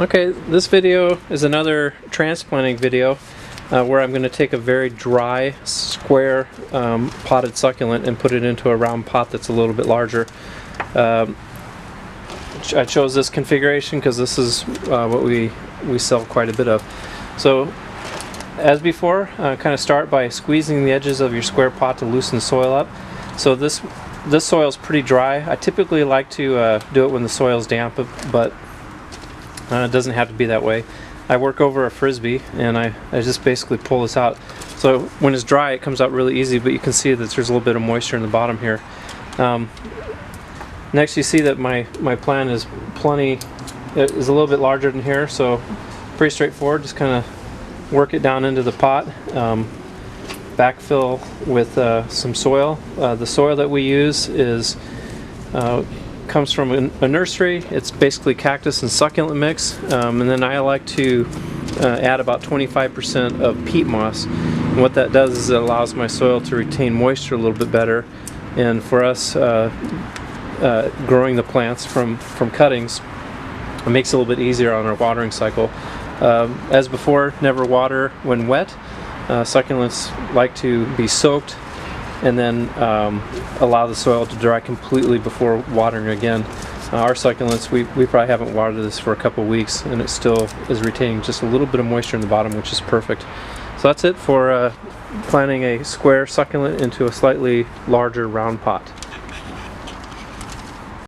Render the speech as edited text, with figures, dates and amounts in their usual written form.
Okay, this video is another transplanting video where I'm going to take a very dry, square potted succulent and put it into a round pot that's a little bit larger. I chose this configuration because this is what we sell quite a bit of. So, as before, kind of start by squeezing the edges of your square pot to loosen the soil up. So this soil is pretty dry. I typically like to do it when the soil is damp, but it doesn't have to be that way. I work over a frisbee and I just basically pull this out. So when it's dry it comes out really easy, but you can see that there's a little bit of moisture in the bottom here. Next you see that my plant is a little bit larger than here, so pretty straightforward. Just kind of work it down into the pot. Backfill with some soil. The soil that we use comes from a nursery. It's basically cactus and succulent mix, and then I like to add about 25% of peat moss. And what that does is it allows my soil to retain moisture a little bit better, and for us growing the plants from cuttings, it makes it a little bit easier on our watering cycle. As before, never water when wet. Succulents like to be soaked and then allow the soil to dry completely before watering again. Our succulents, we probably haven't watered this for a couple of weeks and it still is retaining just a little bit of moisture in the bottom, which is perfect. So that's it for planting a square succulent into a slightly larger round pot.